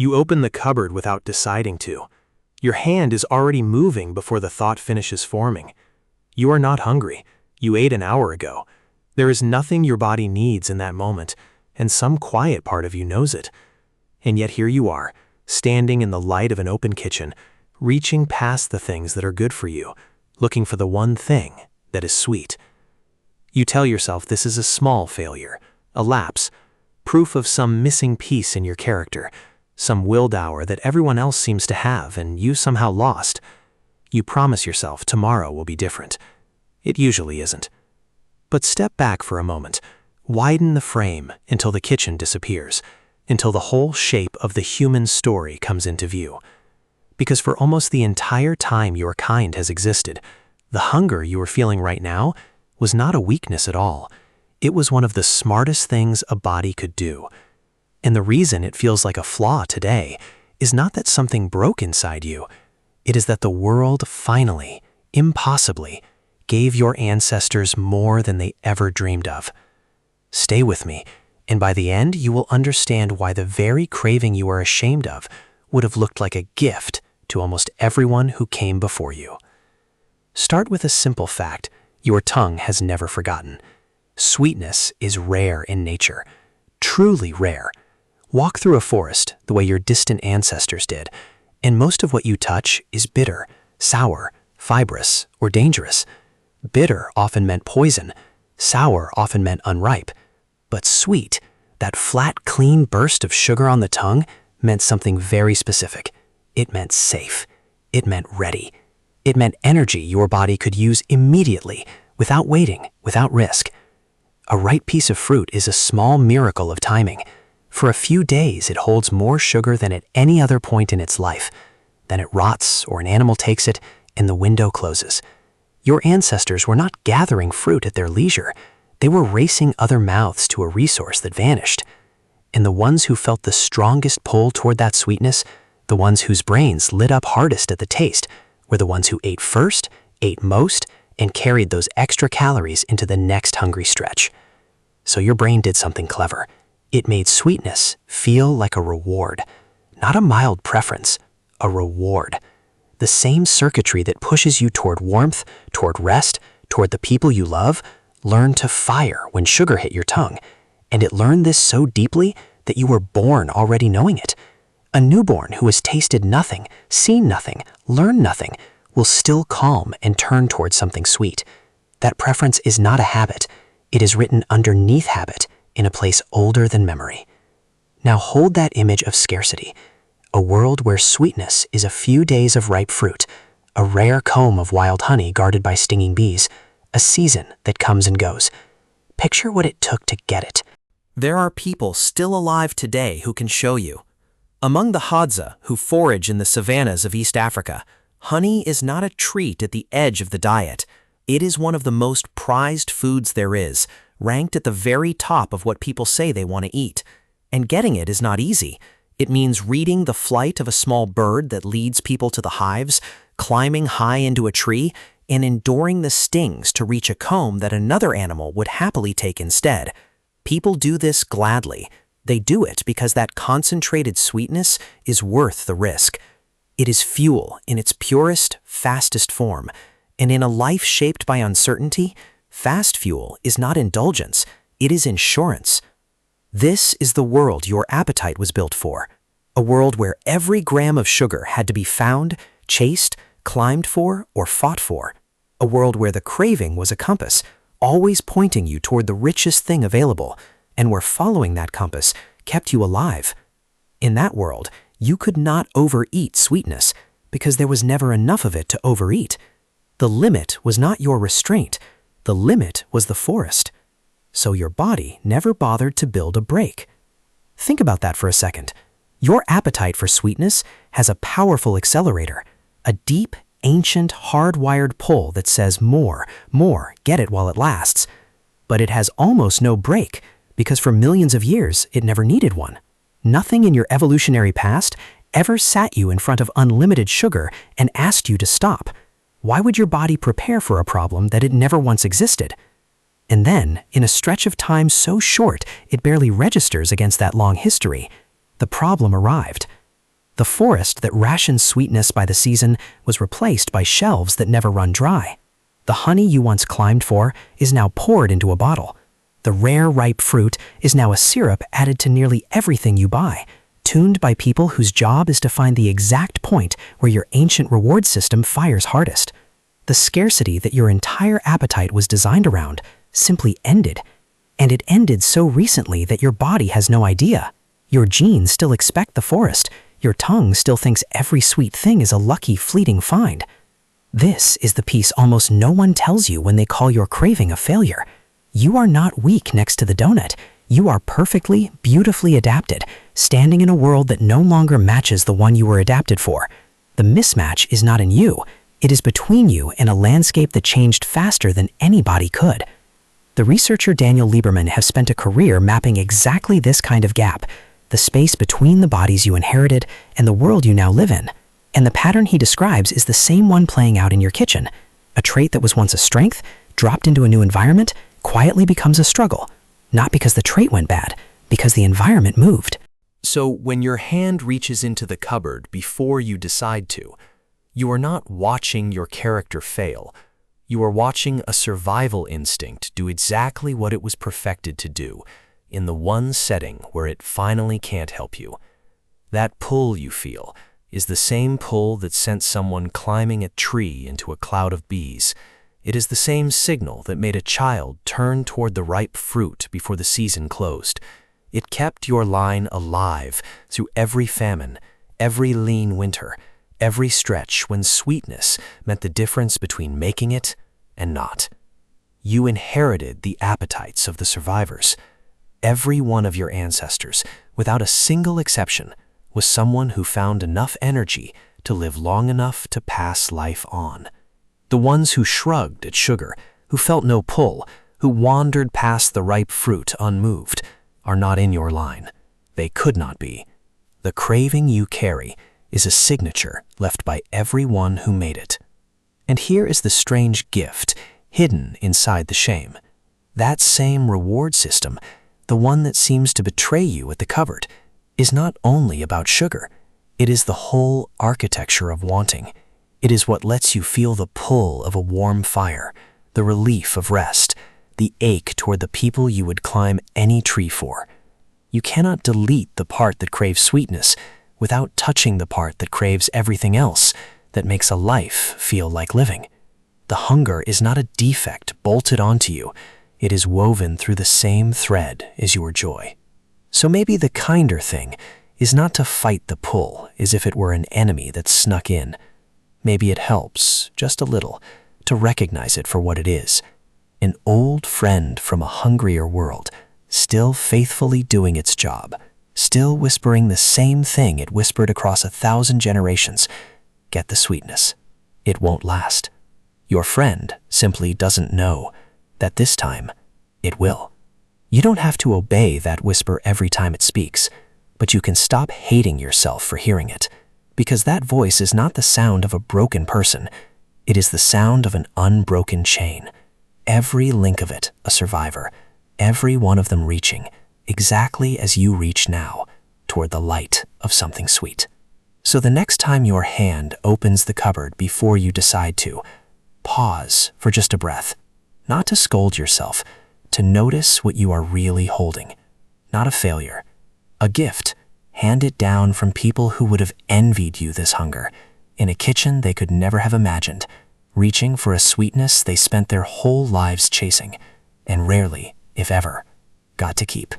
You open the cupboard without deciding to. Your hand is already moving before the thought finishes forming. You are not hungry. You ate an hour ago. There is nothing your body needs in that moment, and some quiet part of you knows it. And yet here you are, standing in the light of an open kitchen, reaching past the things that are good for you, looking for the one thing that is sweet. You tell yourself this is a small failure, a lapse, proof of some missing piece in your character, some willpower that everyone else seems to have and you somehow lost. You promise yourself tomorrow will be different. It usually isn't. But step back for a moment, widen the frame until the kitchen disappears, until the whole shape of the human story comes into view. Because for almost the entire time your kind has existed, the hunger you are feeling right now was not a weakness at all. It was one of the smartest things a body could do. And the reason it feels like a flaw today is not that something broke inside you. It is that the world finally, impossibly, gave your ancestors more than they ever dreamed of. Stay with me, and by the end you will understand why the very craving you are ashamed of would have looked like a gift to almost everyone who came before you. Start with a simple fact your tongue has never forgotten. Sweetness is rare in nature, truly rare. Walk through a forest the way your distant ancestors did, and most of what you touch is bitter, sour, fibrous, or dangerous. Bitter often meant poison, sour often meant unripe, but sweet, that flat, clean burst of sugar on the tongue, meant something very specific. It meant safe. It meant ready. It meant energy your body could use immediately, without waiting, without risk. A ripe piece of fruit is a small miracle of timing. For a few days, it holds more sugar than at any other point in its life. Then it rots, or an animal takes it, and the window closes. Your ancestors were not gathering fruit at their leisure. They were racing other mouths to a resource that vanished. And the ones who felt the strongest pull toward that sweetness, the ones whose brains lit up hardest at the taste, were the ones who ate first, ate most, and carried those extra calories into the next hungry stretch. So your brain did something clever. It made sweetness feel like a reward, not a mild preference, a reward. The same circuitry that pushes you toward warmth, toward rest, toward the people you love, learned to fire when sugar hit your tongue. And it learned this so deeply that you were born already knowing it. A newborn who has tasted nothing, seen nothing, learned nothing, will still calm and turn towards something sweet. That preference is not a habit. It is written underneath habit in a place older than memory. Now hold that image of scarcity, a world where sweetness is a few days of ripe fruit, a rare comb of wild honey guarded by stinging bees, a season that comes and goes. Picture what it took to get it. There are people still alive today who can show you. Among the hadza who forage in the savannas of East Africa, honey is not a treat at the edge of the diet. It is one of the most prized foods there is, ranked at the very top of what people say they want to eat. And getting it is not easy. It means reading the flight of a small bird that leads people to the hives, climbing high into a tree, and enduring the stings to reach a comb that another animal would happily take instead. People do this gladly. They do it because that concentrated sweetness is worth the risk. It is fuel in its purest, fastest form. And in a life shaped by uncertainty, fast fuel is not indulgence, it is insurance. This is the world your appetite was built for. A world where every gram of sugar had to be found, chased, climbed for, or fought for. A world where the craving was a compass, always pointing you toward the richest thing available, and where following that compass kept you alive. In that world, you could not overeat sweetness, because there was never enough of it to overeat. The limit was not your restraint. The limit was the forest. So your body never bothered to build a break. Think about that for a second. Your appetite for sweetness has a powerful accelerator, a deep, ancient, hardwired pull that says more, get it while it lasts. But it has almost no break, because for millions of years it never needed one. Nothing in your evolutionary past ever sat you in front of unlimited sugar and asked you to stop. Why would your body prepare for a problem that had never once existed? And then, in a stretch of time so short it barely registers against that long history, the problem arrived. The forest that rations sweetness by the season was replaced by shelves that never run dry. The honey you once climbed for is now poured into a bottle. The rare, ripe fruit is now a syrup added to nearly everything you buy, tuned by people whose job is to find the exact point where your ancient reward system fires hardest. The scarcity that your entire appetite was designed around simply ended. And it ended so recently that your body has no idea. Your genes still expect the forest. Your tongue still thinks every sweet thing is a lucky, fleeting find. This is the piece almost no one tells you when they call your craving a failure. You are not weak next to the donut. You are perfectly, beautifully adapted, standing in a world that no longer matches the one you were adapted for. The mismatch is not in you. It is between you and a landscape that changed faster than anybody could. The researcher Daniel Lieberman has spent a career mapping exactly this kind of gap, the space between the bodies you inherited and the world you now live in. And the pattern he describes is the same one playing out in your kitchen. A trait that was once a strength, dropped into a new environment, quietly becomes a struggle. Not because the trait went bad, because the environment moved. So when your hand reaches into the cupboard before you decide to, you are not watching your character fail. You are watching a survival instinct do exactly what it was perfected to do, in the one setting where it finally can't help you. That pull you feel is the same pull that sent someone climbing a tree into a cloud of bees. It is the same signal that made a child turn toward the ripe fruit before the season closed. It kept your line alive through every famine, every lean winter, every stretch when sweetness meant the difference between making it and not. You inherited the appetites of the survivors. Every one of your ancestors, without a single exception, was someone who found enough energy to live long enough to pass life on. The ones who shrugged at sugar, who felt no pull, who wandered past the ripe fruit unmoved, are not in your line. They could not be. The craving you carry is a signature left by everyone who made it. And here is the strange gift hidden inside the shame. That same reward system, the one that seems to betray you at the cupboard, is not only about sugar. It is the whole architecture of wanting. It is what lets you feel the pull of a warm fire, the relief of rest, the ache toward the people you would climb any tree for. You cannot delete the part that craves sweetness without touching the part that craves everything else that makes a life feel like living. The hunger is not a defect bolted onto you. It is woven through the same thread as your joy. So maybe the kinder thing is not to fight the pull as if it were an enemy that snuck in. Maybe it helps, just a little, to recognize it for what it is. An old friend from a hungrier world, still faithfully doing its job, still whispering the same thing it whispered across 1,000 generations. Get the sweetness. It won't last. Your friend simply doesn't know that this time it will. You don't have to obey that whisper every time it speaks, but you can stop hating yourself for hearing it, because that voice is not the sound of a broken person. It is the sound of an unbroken chain. Every link of it a survivor, every one of them reaching, exactly as you reach now, toward the light of something sweet. So the next time your hand opens the cupboard before you decide to, pause for just a breath, not to scold yourself, to notice what you are really holding. Not a failure, a gift handed down from people who would have envied you this hunger, in a kitchen they could never have imagined, reaching for a sweetness they spent their whole lives chasing, and rarely, if ever, got to keep.